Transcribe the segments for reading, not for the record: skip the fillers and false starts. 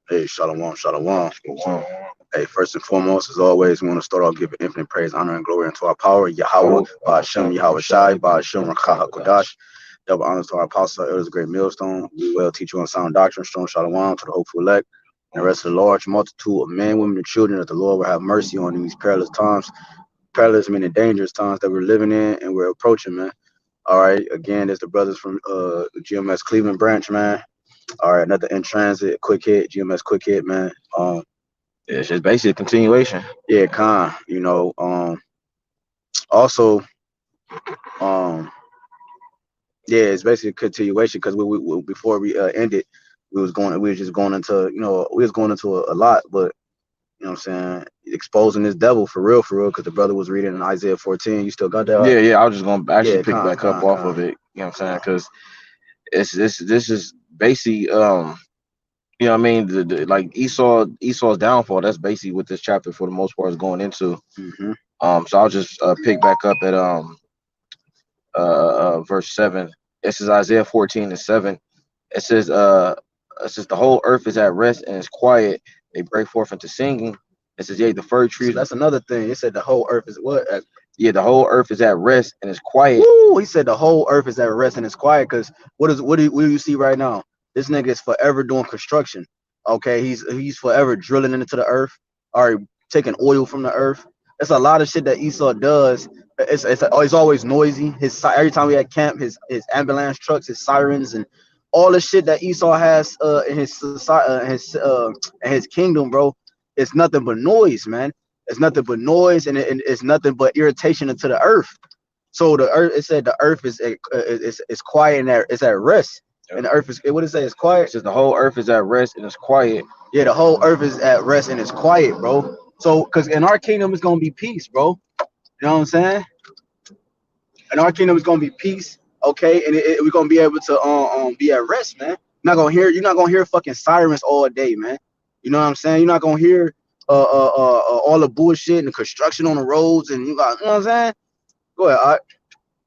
Hey, shalom, shalom. Hey, first and foremost, as always, we want to start off giving infinite praise, honor, and glory unto our power, Yahawah, BAHASHAM, YAHAWASHI, BAHASHAM, HAQADASH. Double honors to our apostle, elders, great millstone. We will teach you on sound doctrine, strong shalom to the hopeful elect, and the rest of the large multitude of men, women, and children that the Lord will have mercy on in these perilous times. Perilous meaning dangerous times that we're living in and we're approaching, man. All right, again, it's the brothers from GMS Cleveland branch, man. All right, another in transit, quick hit, GMS quick hit, man. It's just basically a continuation. Yeah, also, um, yeah, it's basically a continuation because we before we ended, we was just going into, we was going into a lot, but you know what I'm saying, exposing this devil for real, because the brother was reading in Isaiah 14. You still got that? Yeah, I was just gonna actually Yeah, pick back up off of it. You know what I'm saying? Because it's this is basically you know what I mean, like Esau's downfall. That's basically what this chapter for the most part is going into. Mm-hmm. So I'll just pick back up at verse 7. This is Isaiah 14:7. It says the whole earth is at rest and is quiet. They break forth into singing. It says, yea, the fir So trees. that's another thing. It said the whole earth is what? Yeah, the whole earth is at rest and is quiet. Woo! He said the whole earth is at rest and it's quiet because what do you see right now? This nigga is forever doing construction. Okay, he's forever drilling into the earth, or taking oil from the earth. It's a lot of shit that Esau does. It's always noisy. Every time we at camp, his ambulance trucks, his sirens, and all the shit that Esau has in his society, in his kingdom, bro. It's nothing but noise, man. It's nothing but noise, and it's nothing but irritation into the earth. So the earth, it said the earth is quiet and it's at rest, and the earth is, what did it say? It's quiet. It says the whole earth is at rest and it's quiet. Yeah, the whole earth is at rest and it's quiet, bro. So, because in our kingdom it's gonna be peace, bro. You know what I'm saying? In our kingdom it's gonna be peace, okay, and we're gonna be able to be at rest, man. You're not gonna hear fucking sirens all day, man. You know what I'm saying? You're not gonna hear all the bullshit and the construction on the roads, and you know what I'm saying? Go ahead, all right.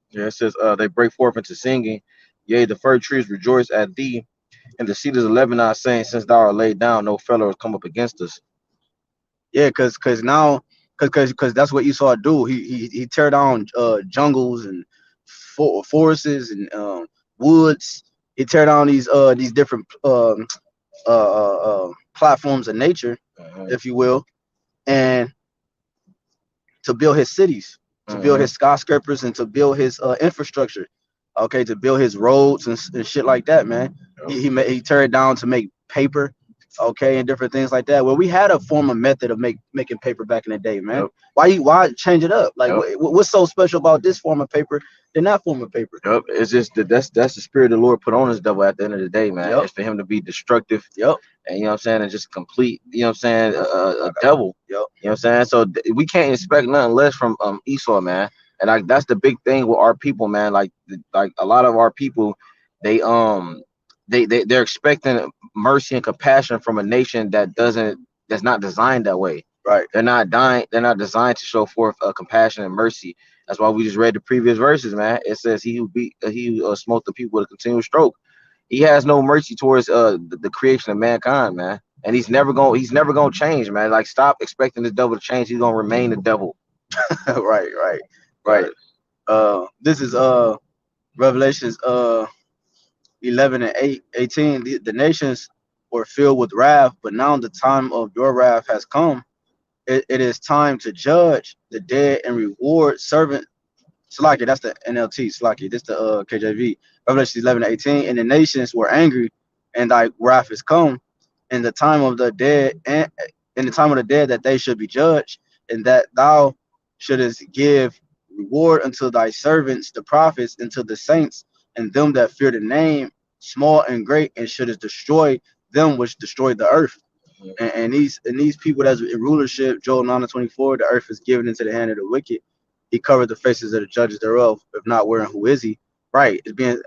Yeah, it says they break forth into singing. Yea, the fir trees rejoice at thee, and the cedars of Lebanon saying, since thou art laid down, no fellow has come up against us. Yeah, cause that's what Esau do. He tear down jungles and forests and woods. He tear down these different platforms of nature, if you will, and to build his cities, to build his skyscrapers, and to build his infrastructure. Okay, to build his roads and shit like that, man. He tear it down to make paper, okay, and different things like that. Well, we had a form of method of making paper back in the day, man. Yep. Why change it up? Like, Yep. what's so special about this form of paper than that form of paper? Yep. It's just that's the spirit the Lord put on his devil at the end of the day, man. Yep. It's for him to be destructive. Yep. And you know what I'm saying, and just complete, you know what I'm saying, a devil. Yep. You know what I'm saying? So we can't expect nothing less from Esau, man. And like that's the big thing with our people, man. Like a lot of our people, they they're expecting mercy and compassion from a nation that's not designed that way. Right. They're not designed to show forth compassion and mercy. That's why we just read the previous verses, man. It says he who smote the people with a continual stroke. He has no mercy towards the creation of mankind, man. And he's never gonna change, man. Like, stop expecting this devil to change. He's gonna remain the devil. Right. This is Revelations 11 and 18. The nations were filled with wrath, but now the time of your wrath has come. It is time to judge the dead and reward servant. Salaki, that's the NLT. Salaki, this the KJV. Revelation 11 and 18. And the nations were angry, and thy wrath is come. In the time of the dead, and in the time of the dead, that they should be judged, and that thou shouldest give reward unto thy servants, the prophets, and to the saints, and them that fear the name, small and great, and shouldest destroy them which destroy the earth. And these people that's in rulership, Joel 9:24, the earth is given into the hand of the wicked. He covered the faces of the judges thereof. If not, where and who is he? Right. It's being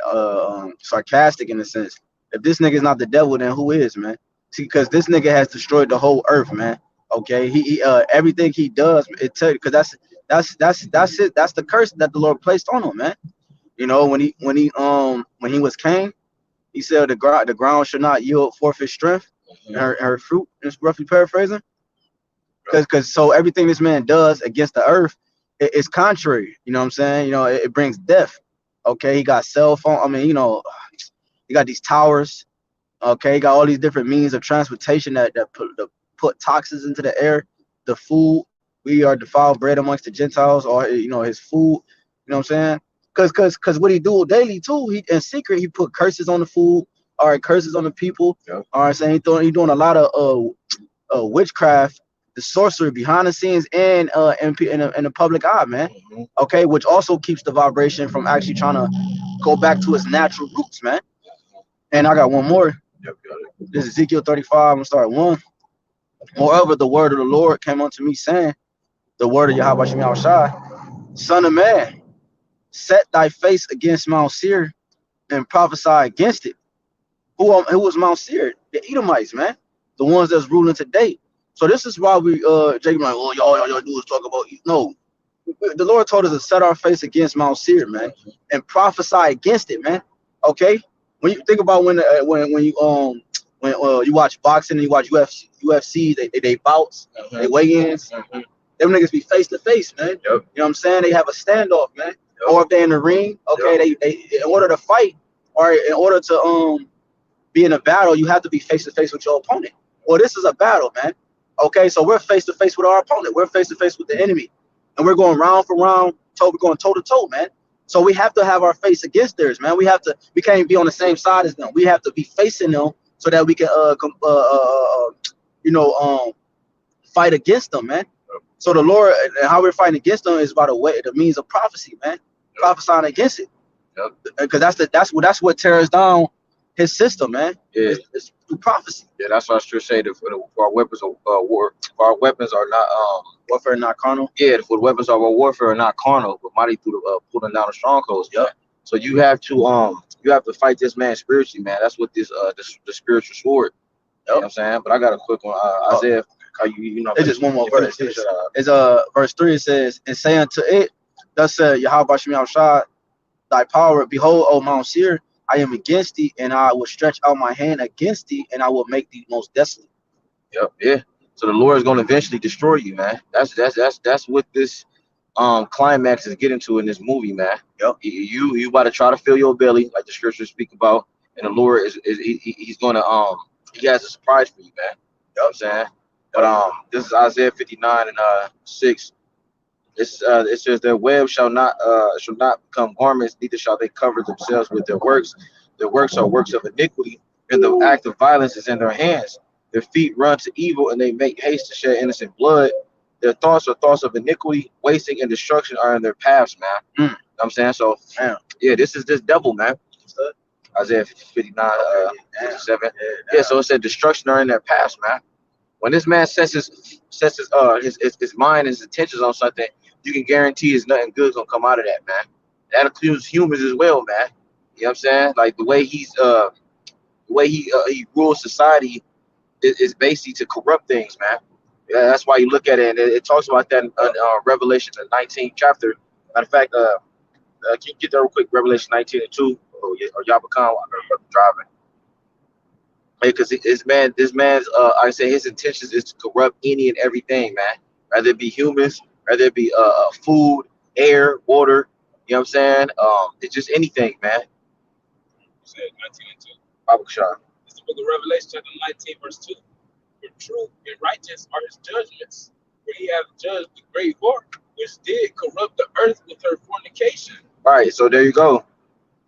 sarcastic in a sense. If this nigga is not the devil, then who is, man? See, because this nigga has destroyed the whole earth, man. Okay. He everything he does, it tell you, because that's it. That's the curse that the Lord placed on him, man. You know, when he was king, he said the ground should not yield forth its strength. her fruit. Just roughly paraphrasing, because so everything this man does against the earth is contrary. You know what I'm saying? You know, it brings death. Okay, he got cell phone. I mean, you know, he got these towers. Okay, he got all these different means of transportation that put toxins into the air. The food, we are defiled bread amongst the Gentiles, or you know, his food. You know what I'm saying? Cause what he do daily too, he in secret he put curses on the food, all right, curses on the people. Yep. All right, saying he doing a lot of witchcraft, the sorcery behind the scenes, and in the public eye, man. Okay, which also keeps the vibration from actually trying to go back to its natural roots, man. And I got one more. Yep, got it. This is Ezekiel 35. I'm gonna start at 1. Moreover, the word of the Lord came unto me, saying, the word of YAHWASHI, son of man, set thy face against Mount Seir and prophesy against it. Who was Mount Seir? The Edomites, man. The ones that's ruling today. So this is why we Jacob like, oh, y'all do is talk about no. The Lord told us to set our face against Mount Seir, man, and prophesy against it, man. Okay? When you think about when you watch boxing and you watch UFC, they bouts, they weigh-ins, them niggas be face to face, man. Yep. You know what I'm saying? They have a standoff, man. Yep. Or if they're in the ring, okay, yep. they in order to fight or in order to be in a battle, you have to be face to face with your opponent. Well, this is a battle, man. Okay, so we're face to face with our opponent. We're face to face with the enemy, and we're going round for round. We're going toe to toe, man. So we have to have our face against theirs, man. We can't be on the same side as them. We have to be facing them so that we can fight against them, man. So the Lord and how we're fighting against them is by the means of prophecy, man. Prophesying against it, because that's what tears down his system, man. Yeah, it's through prophecy. Yeah, that's what I should say. For our weapons of war, for our weapons are not warfare, not carnal. Yeah, for the weapons of our warfare are not carnal, but mighty through the pulling down the strongholds. Yep. So you have to fight this man spiritually, man. That's what the spiritual sword. Yep. You know what I'm saying? But I got a quick one. Isaiah, it's just one more verse. It's verse 3. It says, and say unto it, thus said Yahawah thy power, behold, O Mount Seir, I am against thee, and I will stretch out my hand against thee, and I will make thee most desolate. Yep, yeah. So the Lord is going to eventually destroy you, man. That's what this climax is getting to in this movie, man. Yep. You about to try to fill your belly, like the scriptures speak about, and the Lord he's gonna he has a surprise for you, man. You know what I'm saying? But this is Isaiah 59 and 6. It says their web shall not become garments, neither shall they cover themselves with their works. Their works are works of iniquity, and the act of violence is in their hands. Their feet run to evil, and they make haste to shed innocent blood. Their thoughts are thoughts of iniquity, wasting and destruction are in their paths, man. You know what I'm saying? So, yeah, this is this devil, man. Isaiah 59, 57. Yeah, so it said destruction are in their paths, man. When this man sets his mind and his intentions on something, you can guarantee there's nothing good gonna come out of that, man. That includes humans as well, man. You know what I'm saying? Like the way he rules society is basically to corrupt things, man. Yeah, that's why you look at it, and it talks about that in Revelation, the 19th chapter. Matter of fact, can you get there real quick? Revelation 19 and 2, or Yabakan, I'm driving. Because this man's I say his intentions is to corrupt any and everything, man. Rather it be humans, rather it be food, air, water. You know what I'm saying? It's just anything, man. You said 19 and 2. Babakshah. It's the book of Revelation, chapter 19, verse 2. For truth and righteous are his judgments, for he hath judged the great whore, which did corrupt the earth with her fornication. All right, so there you go.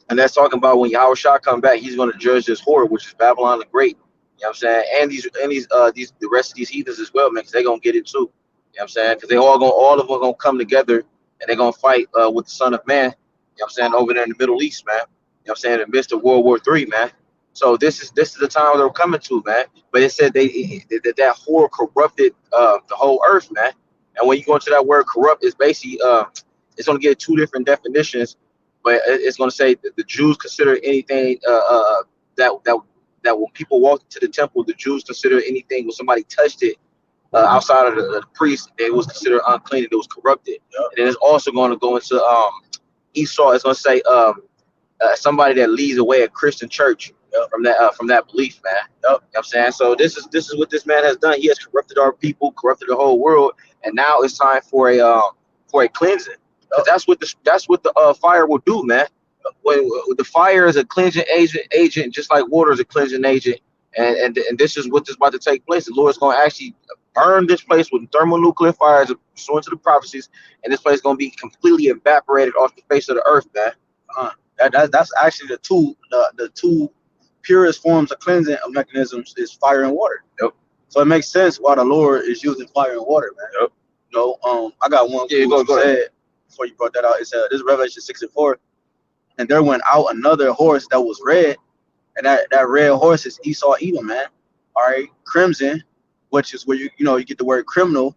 And that's talking about when Yahawashi come back, he's going to judge this whore, which is Babylon the Great. You know what I'm saying? And these the rest of these heathens as well, man, because they're going to get it too. You know what I'm saying? Because all of them going to come together and they're going to fight with the Son of Man. You know what I'm saying? Over there in the Middle East, man. You know what I'm saying? In the midst of World War III, man. So this is the time they're coming to, man. But it said that whore corrupted the whole earth, man. And when you go into that word corrupt, it's basically it's going to get two different definitions. But it's going to say that the Jews consider anything that when people walked into the temple, the Jews consider anything when somebody touched it outside of the priest, it was considered unclean and it was corrupted. Yep. And then it's also going to go into Esau. It's going to say somebody that leads away a Christian church. from that belief, man. You know what I'm saying? So this is what this man has done. He has corrupted our people, corrupted the whole world, and now it's time for a cleansing. 'Cause that's what the fire will do, man. When the fire is a cleansing agent, just like water is a cleansing agent, and this is what is about to take place. The Lord is going to actually burn this place with thermonuclear fires, pursuant to the prophecies, and this place is going to be completely evaporated off the face of the earth, man. That's actually the two purest forms of cleansing of mechanisms is fire and water. Yep. So it makes sense why the Lord is using fire and water, man. Yep. You know, I got one. Yeah, go said before you brought that out. It said this is Revelation 6:4, and there went out another horse that was red, and that red horse is Esau Edom, man. All right, crimson, which is where you get the word criminal.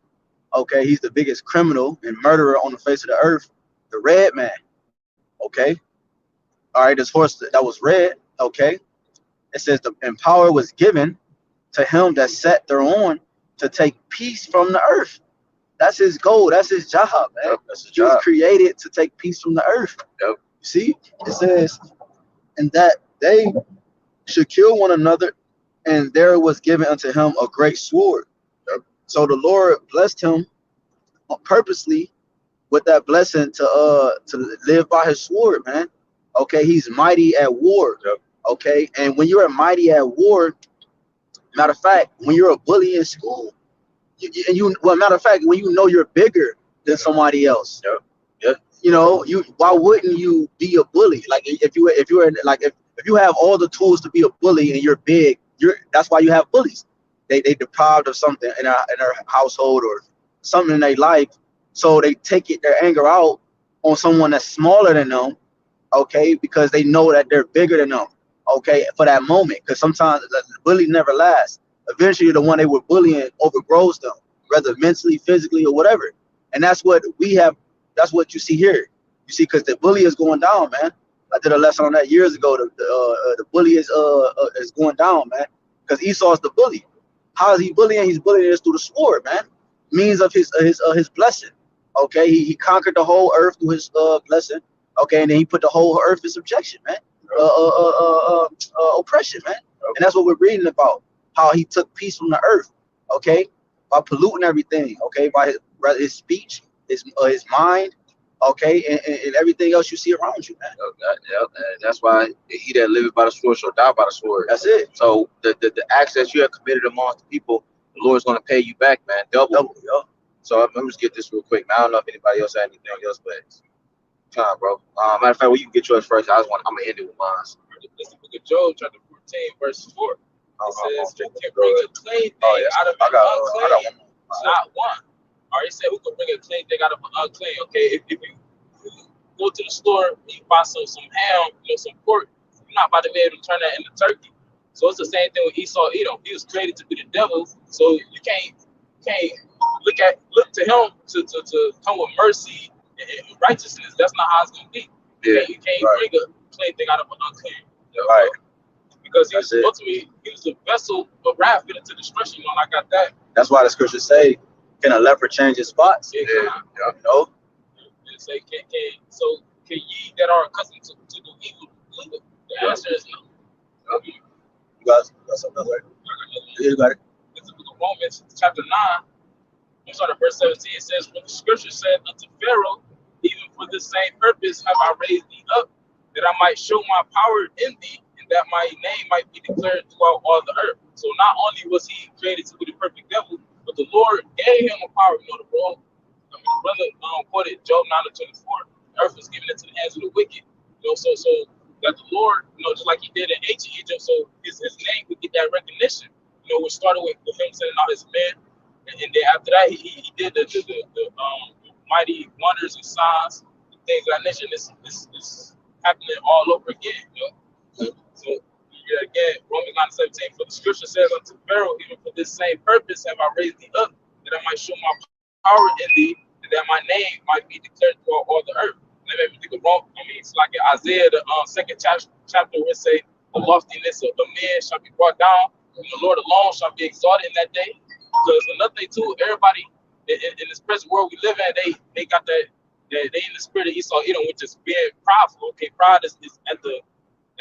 Okay, he's the biggest criminal and murderer on the face of the earth. The red man. Okay. All right, this horse that was red. Okay. It says and power was given to him that sat thereon to take peace from the earth. That's his goal. That's his job, man. Yep, that's his He was job. created to take peace from the earth. Yep. See, it says, and that they should kill one another, and there was given unto him a great sword. Yep. So the Lord blessed him purposely with that blessing to live by his sword, man. Okay, he's mighty at war. Yep. Okay, and when you're mighty at war, matter of fact, when you're a bully in school, matter of fact, when you know you're bigger than somebody else, Yep. Yep. you know, why wouldn't you be a bully? Like if you have all the tools to be a bully and you're big, that's why you have bullies. They deprived of something in their household or something in their life, so they take their anger out on someone that's smaller than them, okay, because they know that they're bigger than them, okay, for that moment. Because sometimes the bully never lasts. Eventually, the one they were bullying overgrows them, whether mentally, physically, or whatever. And that's what we have. That's what you see here. You see, because the bully is going down, man. I did a lesson on that years ago. The bully is going down, man. Because Esau's the bully. How is he bullying? He's bullying us through the sword, man. Means of his blessing. Okay, he conquered the whole earth through his blessing. Okay, and then he put the whole earth in subjection, man. Oppression, man. And that's what we're reading about. How he took peace from the earth. Okay, by polluting everything. Okay, by his speech, his mind. Okay, and everything else you see around you, man. That's why he that liveth by the sword shall die by the sword. That's it. So the acts that you have committed amongst the people, the Lord's going to pay you back, man, double. Yo. So let me just get this real quick, man. I don't know if anybody else had anything else, but come on, bro. Matter of fact, well, you can get yours first. I'm gonna end it with mine. It's the book of Job, chapter 14, verse 4. It says, "Who can bring a clean thing out of an unclean?" Not one. Or he said, "Who can bring a clean thing out of an unclean?" Okay, if you go to the store, you buy some ham, some pork, you're not about to be able to turn that into turkey. So it's the same thing with Esau Edom. He was created to be the devil, so you can't look to him to come with mercy and righteousness. That's not how it's gonna be. Yeah, you can't right. bring a clean thing out of an unclean. Right. Because ultimately he was a vessel of wrath into destruction. I got that. That's why the scriptures say, "Can a leopard change his spots?" Yeah. You know. It say, can ye that are accustomed to do evil do good? The answer is no. You got something else, right? You got it. It's the book of Romans, chapter 9. I'm sorry, verse 17. It says, "For the scripture said unto Pharaoh, even for this same purpose have I raised thee up, that I might show my power in thee, and that my name might be declared throughout all the earth." So not only was he created to be the perfect devil, but the Lord gave him a power. The brother quoted Job 9:24. The earth was given into the hands of the wicked. So that the Lord, just like he did in ancient Egypt, so his name would get that recognition. Which started with him sending out his men, and then after that he did the mighty wonders and signs, things like that nature. This happening all over again. So again, Romans 9:17. For the scripture says unto Pharaoh, even for this same purpose have I raised thee up, that I might show my power in thee, and that my name might be declared throughout all the earth. And that made me think of Rome. It's like in Isaiah, the second chapter, where it say, "The loftiness of the men shall be brought down, and the Lord alone shall be exalted in that day." Because another thing too, everybody in this present world we live in, they got that they in the spirit of Esau Edom, which is being prideful. Okay, pride is at the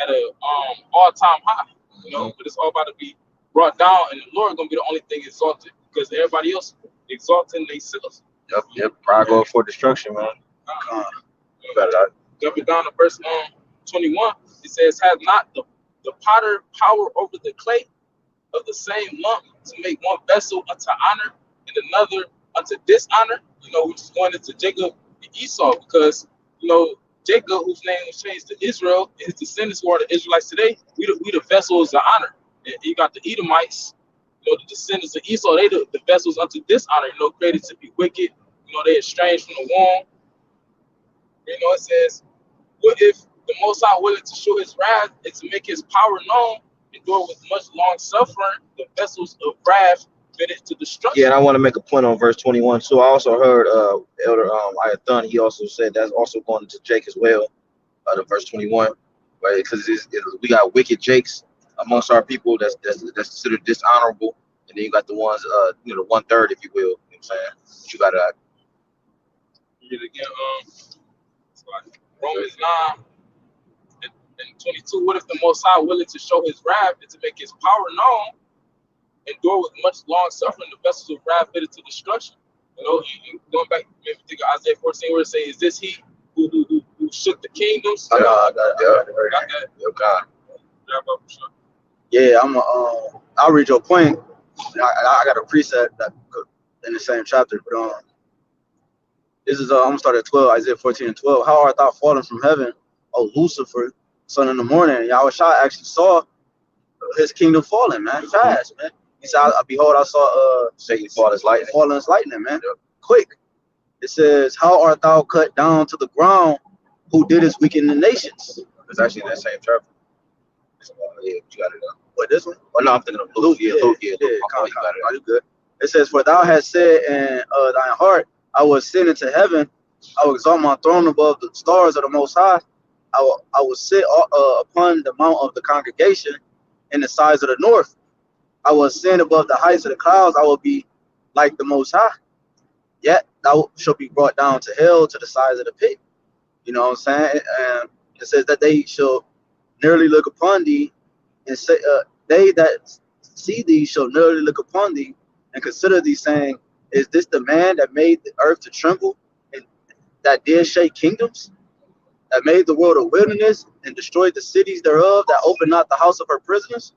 at a all-time high. You know, but it's all about to be brought down, and the Lord gonna be the only thing exalted because everybody else exalting themselves. Yep. Pride going for destruction, man. You better jumping down to verse 21. It says, "Has not the potter power over the clay of the same lump to make one vessel unto honor and another unto dishonor?" You know, which is going into Jacob and Esau, because you know Jacob, whose name was changed to Israel, his descendants who are the Israelites today. We the vessels of honor. And you got the Edomites, you know, the descendants of Esau. They the vessels unto dishonor. You know, created to be wicked. You know, they estranged from the womb. You know, it says, "What if the Most High willing to show His wrath and to make His power known, endure with much long suffering the vessels of wrath fitted to destruction?" Yeah, and I want to make a point on verse 21 too. I also heard Elder Ayathon, he also said that's also going to Jake as well, the verse 21, right? Because we got wicked Jakes amongst our people that's considered dishonorable, and then you got the ones you know, the 1/3, if you will. You know what I'm saying? But you got to Read it again. It's like Romans 9 and 22. "What if the Most High willing to show His wrath and to make His power known, endure with much long suffering the vessels of wrath fitted to destruction?" You know, going back, maybe think of Isaiah 14, where it says, "Is this He who shook the kingdoms?" I got Got that? God. Yeah, I'll read your point. I got a precept that in the same chapter, but this is I'm gonna start at 12, Isaiah 14 and 12. "How art thou fallen from heaven, O Lucifer, son of the morning?" Yahawashi actually saw his kingdom falling, man, fast, man. He said, "Behold, I saw Satan fall as lightning. falling as lightning, man, quick." It says, "How art thou cut down to the ground, who didst weaken the nations?" It's actually in that same chapter. Yeah, you got it. What, this one? Oh no, I'm thinking of Luke. Yeah, Luke. Yeah, Luke. You good. It says, "For thou hast said in thine heart, I will ascend into heaven. I will exalt my throne above the stars of the Most High. I will sit upon the mount of the congregation in the sides of the north. I will ascend above the heights of the clouds. I will be like the Most High. Yet thou shalt be brought down to hell, to the sides of the pit." You know what I'm saying? And it says that they shall nearly look upon thee and say, they that see thee shall nearly look upon thee and consider thee, saying, "Is this the man that made the earth to tremble, and that did shake kingdoms, that made the world a wilderness and destroyed the cities thereof, that opened not the house of her prisoners?"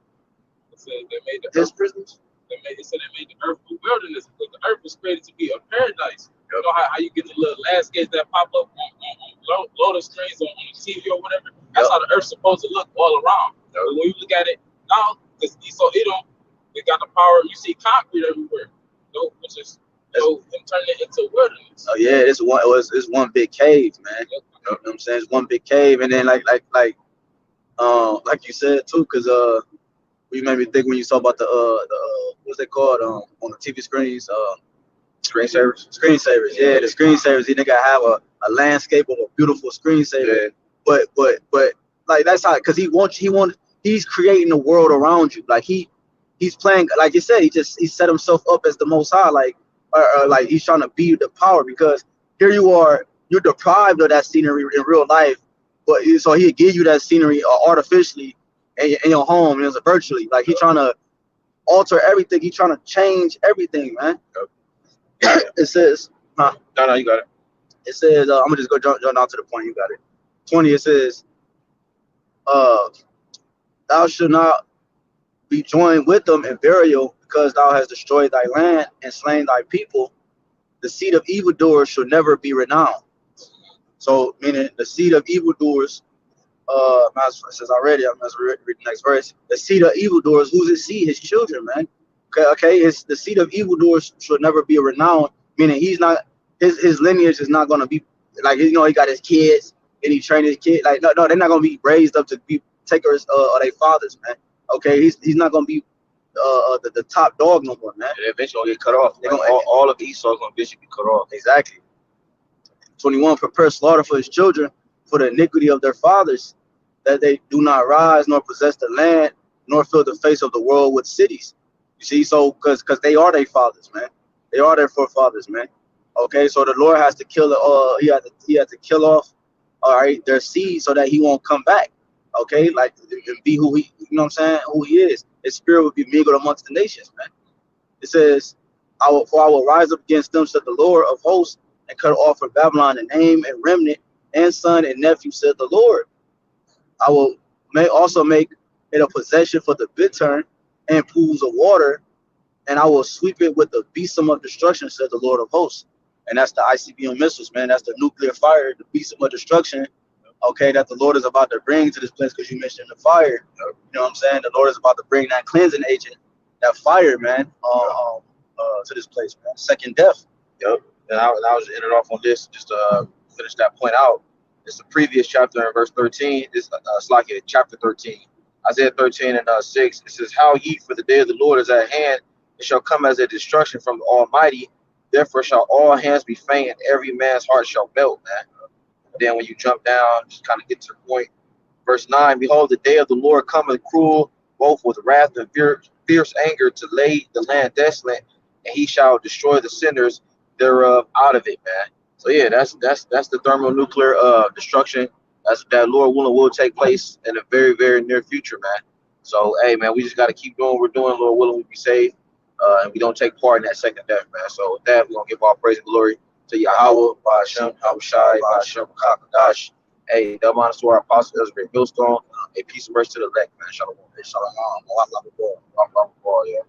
It said they made the His earth. prisoners. It said they made the earth a wilderness, because the earth was created to be a paradise. You know how you get the little landscapes that pop up on loading screens on the TV or whatever? That's how the earth's supposed to look all around. But when you look at it now, because Esau Edom, they got the power. You see concrete everywhere, you know, which is, you know, them turning it into a wilderness. Oh yeah, it's one big cave, man. You know what I'm saying? It's one big cave, and then like you said too, because you made me think when you saw about the what's they called on the TV screens, Screensavers. screensavers. Yeah, the screensavers. They gotta have a landscape of a beautiful screensaver. Yeah. But like that's how, because he's creating the world around you. Like he's playing, like you said, he set himself up as the Most High, like or like he's trying to be the power, because here you are, you're deprived of that scenery in real life, but so he'll give you that scenery artificially in your home, and it's virtually like he's trying to alter everything. He's trying to change everything, man. It says, No, you got it. it says, I'm gonna just go jump down to the point. You got it. 20. It says, "Thou shalt not be joined with them in burial, because thou hast destroyed thy land and slain thy people. The seed of evildoers shall never be renowned." So, meaning the seed of evildoers. It says already. I'm gonna read the next verse. The seed of evildoers, who's his seed? His children, man. Okay. It's the seed of evildoers should never be renowned. Meaning he's not, his lineage is not gonna be like, you know, he got his kids and he trained his kid. Like no, they're not gonna be raised up to be takers of their fathers, man. Okay, he's not gonna be the top dog no more, man. And eventually gonna get cut off. Like all of Esau is gonna eventually be cut off. Exactly. 21. "Prepare slaughter for his children, for the iniquity of their fathers, that they do not rise nor possess the land, nor fill the face of the world with cities." You see, so because they are their fathers, man. They are their forefathers, man. Okay, so the Lord has to kill he had to kill off, all right, their seed, so that he won't come back. Okay, like and be who he, you know what I'm saying, who he is. His spirit will be mingled amongst the nations, man. It says, for I will rise up against them, said the Lord of hosts, and cut off from Babylon a name and remnant and son and nephew, said the Lord. I will also make it a possession for the bittern and pools of water, and I will sweep it with the besom of destruction, said the Lord of hosts. And that's the ICBM missiles, man. That's the nuclear fire, the besom of destruction, okay, that the Lord is about to bring to this place, because you mentioned the fire. You know what I'm saying? The Lord is about to bring that cleansing agent, that fire, man, to this place, man. Second death. Yep. And I was ended off on this just to finish that point out. It's the previous chapter in verse 13. It's like chapter 13. Isaiah 13 and 6. It says, "How ye, for the day of the Lord is at hand, it shall come as a destruction from the Almighty. Therefore shall all hands be faint, and every man's heart shall melt," man. And then when you jump down, just kind of get to the point. Verse 9, "Behold, the day of the Lord cometh cruel, both with wrath and fierce anger, to lay the land desolate, and he shall destroy the sinners thereof out of it," man. So yeah, that's the thermonuclear destruction. That's that Lord willing will take place in the very, very near future, man. So hey man, we just gotta keep doing what we're doing, Lord willing we be saved. And we don't take part in that second death, man. So with that, we're gonna give all praise and glory to Yahawah, BAHASHAM, HAWASHI, BAHASHAM, HAQADASH. Hey, double honors to our apostle Ezra Millstone. A peace and mercy to the elect, man. Shalom. Shalom. Yeah.